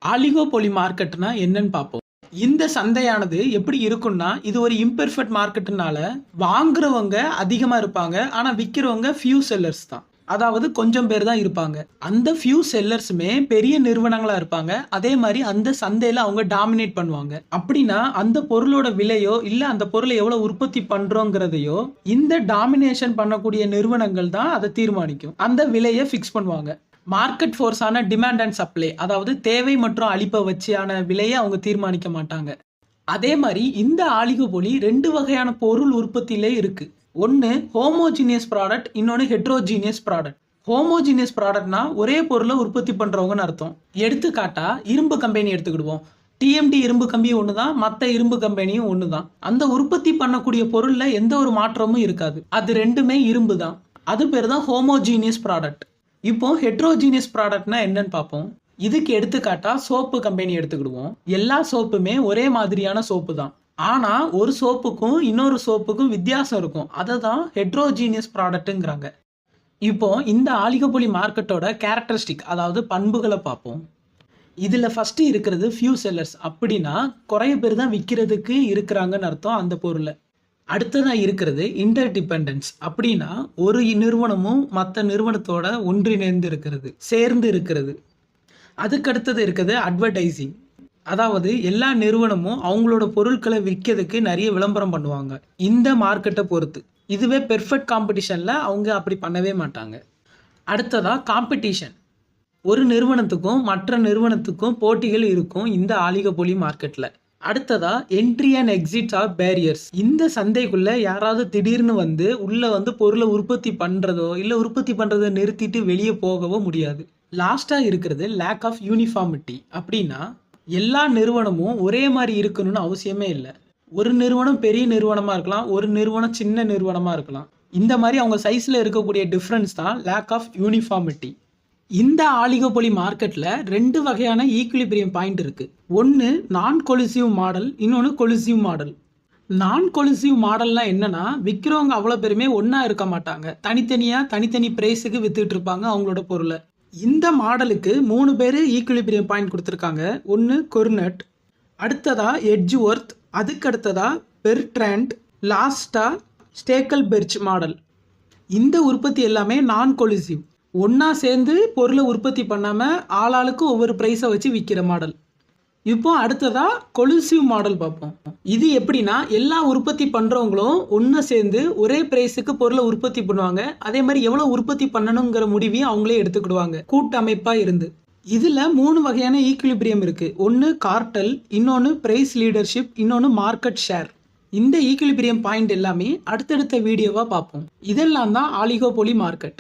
ஆலிகோபொலி மார்க்கெட்னா என்னன்னு பார்ப்போம். இந்த சந்தையானது எப்படி இருக்கும்னா, இது ஒரு இம்பெர்ஃபெக்ட் மார்க்கெட்னால வாங்குறவங்க அதிகமா இருப்பாங்க. ஆனா விக்கிறவங்க ஃபியூ செல்லர்ஸ் தான். அதாவது கொஞ்சம் பேர் தான் இருப்பாங்க. அந்த ஃபியூ செல்லர்ஸுமே பெரிய நிறுவனங்களா இருப்பாங்க. அதே மாதிரி அந்த சந்தையில அவங்க டாமினேட் பண்ணுவாங்க. அப்படின்னா அந்த பொருளோட விலையோ இல்ல அந்த பொருளை எவ்வளவு உற்பத்தி பண்றோங்கிறதையோ இந்த டாமினேஷன் பண்ணக்கூடிய நிறுவனங்கள் தான் அதை தீர்மானிக்கும். அந்த விலையை ஃபிக்ஸ் பண்ணுவாங்க. மார்க்கெட் ஃபோர்ஸான டிமாண்ட் அண்ட் சப்ளை, அதாவது தேவை மற்றும் அளிப்பை வச்சியான விலையை அவங்க தீர்மானிக்க மாட்டாங்க. அதே மாதிரி இந்த ஆலிகோபொலி 2 வகையான பொருள் உற்பத்தியிலே இருக்கு. ஒன்று ஹோமோஜீனியஸ் ப்ராடக்ட், இன்னொன்று ஹெட்ரோஜீனியஸ் ப்ராடக்ட். ஹோமோஜீனியஸ் ப்ராடக்ட்னா ஒரே பொருளை உற்பத்தி பண்றவங்கன்னு அர்த்தம். எடுத்துக்காட்டா இரும்பு கம்பெனி எடுத்துக்கிடுவோம். டிஎம்டி இரும்பு கம்பி ஒன்று தான், மற்ற இரும்பு கம்பெனியும் ஒன்று தான். அந்த உற்பத்தி பண்ணக்கூடிய பொருள்ல எந்த ஒரு மாற்றமும் இருக்காது. அது ரெண்டுமே இரும்பு தான். அது பேர் தான் ஹோமோஜீனியஸ் ப்ராடக்ட். இப்போ ஹெட்ரோஜீனியஸ் ப்ராடக்ட்னா என்னன்னு பார்ப்போம். இதுக்கு எடுத்துக்காட்டா சோப்பு கம்பெனி எடுத்துக்கிடுவோம். எல்லா சோப்புமே ஒரே மாதிரியான சோப்பு தான். ஆனா ஒரு சோப்புக்கும் இன்னொரு சோப்புக்கும் வித்தியாசம் இருக்கும். அதை தான் ஹெட்ரோஜீனியஸ் ப்ராடக்ட்டுங்கிறாங்க. இப்போ இந்த ஆலிகோபொலி மார்க்கெட்டோட கேரக்டரிஸ்டிக், அதாவது பண்புகளை பார்ப்போம். இதுல ஃபர்ஸ்ட் இருக்கிறது ஃபியூ செல்லர்ஸ். அப்படின்னா குறைய பேர் தான் விற்கிறதுக்கு இருக்கிறாங்கன்னு அர்த்தம் அந்த பொருளை. அடுத்ததா இருக்கிறது இன்டர் டிபெண்டன்ஸ். அப்படின்னா ஒரு நிறுவனமும் மற்ற நிறுவனத்தோட ஒன்றிணைந்து இருக்கிறது, சேர்ந்து இருக்கிறது. அதுக்கு அடுத்தது இருக்கிறது அட்வர்டைசிங். அதாவது எல்லா நிறுவனமும் அவங்களோட பொருட்களை விற்கிறதுக்கு நிறைய விளம்பரம் பண்ணுவாங்க இந்த மார்க்கெட்டை பொறுத்து. இதுவே பெர்ஃபெக்ட் காம்படிஷன்ல அவங்க அப்படி பண்ணவே மாட்டாங்க. அடுத்ததா காம்படிஷன். ஒரு நிறுவனத்துக்கும் மற்ற நிறுவனத்துக்கும் போட்டிகள் இருக்கும் இந்த ஆலிகோபொலி மார்க்கெட்ல. அடுத்ததா entry and exit are barriers. இந்த சந்தைக்குள்ள யாராவது திடீர்னு வந்து உள்ள வந்து பொருளை உற்பத்தி பண்றதோ இல்ல உற்பத்தி பண்றதை நிறுத்திட்டு வெளியே போகவோ முடியாது. லாஸ்டா இருக்கிறது லேக் ஆஃப் யூனிஃபார்மிட்டி. அப்படின்னா எல்லா நிறுவனமும் ஒரே மாதிரி இருக்கணும்னு அவசியமே இல்லை. ஒரு நிறுவனம் பெரிய நிறுவனமா இருக்கலாம், ஒரு நிறுவனம் சின்ன நிறுவனமா இருக்கலாம். இந்த மாதிரி அவங்க சைஸ்ல இருக்கக்கூடிய டிஃபரன்ஸ் தான் லேக் ஆஃப் யூனிஃபார்மிட்டி. இந்த ஆலிகோபொலி மார்க்கெட்ல 2 வகையான ஈக்குலிபிரியம் பாயிண்ட் இருக்கு. ஒன்று நான் கொலுசிவ் மாடல், இன்னொன்று கொலுசிவ் மாடல். நான் கொலுசிவ் மாடல்னா என்னன்னா, விற்கிறவங்க அவ்வளோ பேருமே ஒன்றா இருக்க மாட்டாங்க. தனித்தனி பிரைஸுக்கு வித்துட்டு இருப்பாங்க அவங்களோட பொருளை. இந்த மாடலுக்கு 3 பேர் ஈக்குலிபிரியம் பாயிண்ட் கொடுத்துருக்காங்க. ஒன்று கொர்னட், அடுத்ததா எட்ஜ்வொர்த், அதுக்கு அடுத்ததா பெர்ட்ராண்ட், லாஸ்டா ஸ்டேக்கல் பெர்ச் மாடல். இந்த உற்பத்தி எல்லாமே நான் கொலுசிவ். ஒன்றா சேர்ந்து பொருளை உற்பத்தி பண்ணாமல் ஆளாளுக்கு ஒவ்வொரு ப்ரைஸை வச்சு விற்கிற மாடல். இப்போ அடுத்ததா கொலுசிவ் மாடல் பார்ப்போம். இது எப்படின்னா எல்லா உற்பத்தி பண்ணுறவங்களும் ஒன்றா சேர்ந்து ஒரே ப்ரைஸுக்கு பொருளை உற்பத்தி பண்ணுவாங்க. அதே மாதிரி எவ்வளோ உற்பத்தி பண்ணணுங்கிற முடிவையும் அவங்களே எடுத்துக்கிடுவாங்க கூட்டமைப்பாக இருந்து. இதில் 3 வகையான ஈக்குலிபிரியம் இருக்குது. ஒன்று கார்டல், இன்னொன்று ப்ரைஸ் லீடர்ஷிப், இன்னொன்று மார்க்கெட் ஷேர். இந்த ஈக்குலிபிரியம் பாயிண்ட் எல்லாமே அடுத்தடுத்த வீடியோவாக பார்ப்போம். இதெல்லாம் தான் ஆலிகோபொலி மார்க்கெட்.